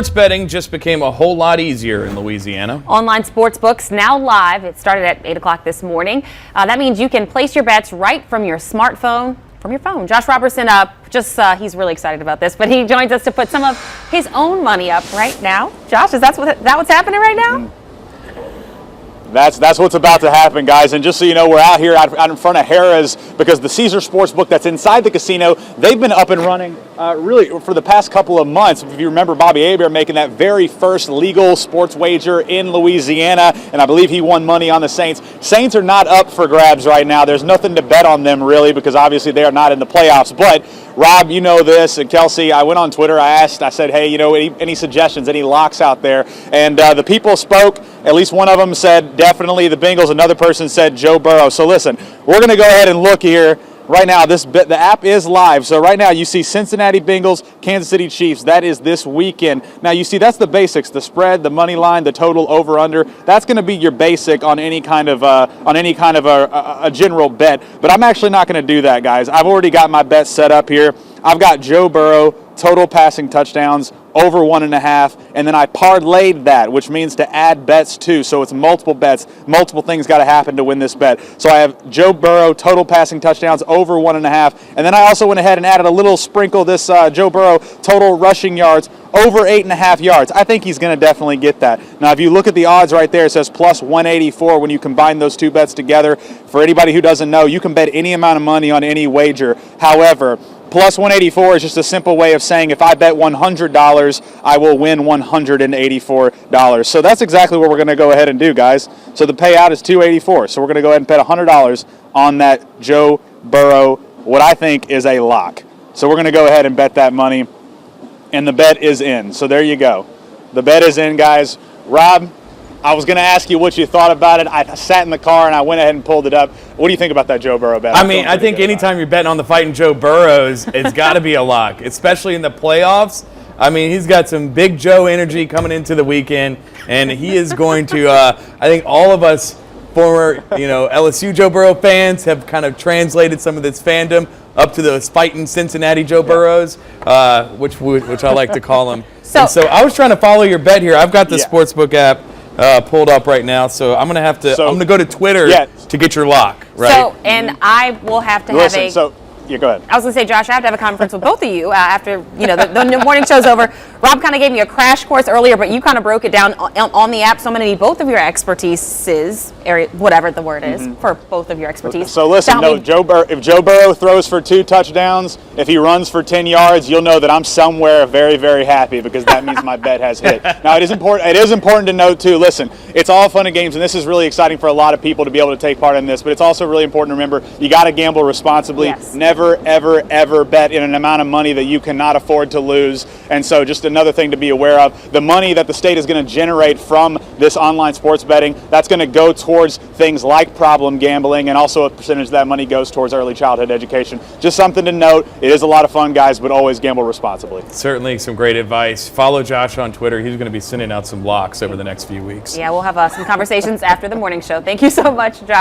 Sports betting just became a whole lot easier in Louisiana. Online sports books now live. It started at 8 o'clock this morning. That means you can place your bets right from your smartphone, from your phone. Josh Robertson, he's really excited about this, but he joins us to put some of his own money up right now. Josh, is that what's happening right now? That's what's about to happen, guys. And just so you know, we're out here out in front of Harrah's because the Caesar Sportsbook that's inside the casino, they've been up and running really for the past couple of months. If you remember Bobby Hebert making that very first legal sports wager in Louisiana, and I believe he won money on the Saints. Saints are not up for grabs right now. There's nothing to bet on them really because obviously they are not in the playoffs. But Rob, you know this, and Kelsey, I went on Twitter, I said, hey, you know, any suggestions, any locks out there? And the people spoke. At least one of them said definitely the Bengals. Another person said Joe Burrow. So listen, we're going to go ahead and look here. Right now, the app is live. So right now you see Cincinnati Bengals, Kansas City Chiefs. That is this weekend. Now you see that's the basics: the spread, the money line, the total, over under. That's going to be your basic on any kind of a general bet. But I'm actually not going to do that, guys. I've already got my bet set up here. I've got Joe Burrow total passing touchdowns over 1.5, and then I parlayed that, which means to add bets too. So it's multiple bets, multiple things got to happen to win this bet. So I have Joe Burrow total passing touchdowns over 1.5, and then I also went ahead and added a little sprinkle, this Joe Burrow total rushing yards over 8.5 yards. I think he's going to definitely get that. Now, if you look at the odds right there, it says plus 184 when you combine those two bets together. For anybody who doesn't know, you can bet any amount of money on any wager. However, plus 184 is just a simple way of saying if I bet $100, I will win $184. So that's exactly what we're going to go ahead and do, guys. So the payout is $284. So we're going to go ahead and bet $100 on that Joe Burrow, what I think is a lock. So we're going to go ahead and bet that money, and the bet is in. So there you go. The bet is in, guys. Rob, I was going to ask you what you thought about it. I sat in the car and I went ahead and pulled it up. What do you think about that Joe Burrow bet? I mean, I think anytime you're betting on the fighting Joe Burrows, it's got to be a lock, especially in the playoffs. I mean, he's got some big Joe energy coming into the weekend, and he is going to, I think all of us former, LSU Joe Burrow fans have kind of translated some of this fandom up to those fighting Cincinnati Joe Burrows, which I like to call them. So I was trying to follow your bet here. I've got the Sportsbook app pulled up right now, so I'm gonna have to. I'm gonna go to Twitter to get your lock, right? So, and I will have to have a. Yeah, go ahead. I was going to say, Josh, I have to have a conference with both of you after the morning show's over. Rob kind of gave me a crash course earlier, but you kind of broke it down on the app. So I'm going to need both of your expertises, whatever the word is, for both of your expertise. So listen, if Joe Burrow throws for 2 touchdowns, if he runs for 10 yards, you'll know that I'm somewhere very, very happy because that means my bet has hit. Now it is important to note too. Listen, it's all fun and games, and this is really exciting for a lot of people to be able to take part in this. But it's also really important to remember you got to gamble responsibly. Yes. Never, ever bet in an amount of money that you cannot afford to lose. And so just another thing to be aware of, the money that the state is going to generate from this online sports betting, that's going to go towards things like problem gambling, and also a percentage of that money goes towards early childhood education. Just something to note. It is a lot of fun, guys, but always gamble responsibly. Certainly some great advice. Follow Josh on Twitter. He's going to be sending out some locks over the next few weeks. Yeah, we'll have some conversations after the morning show. Thank you so much, Josh.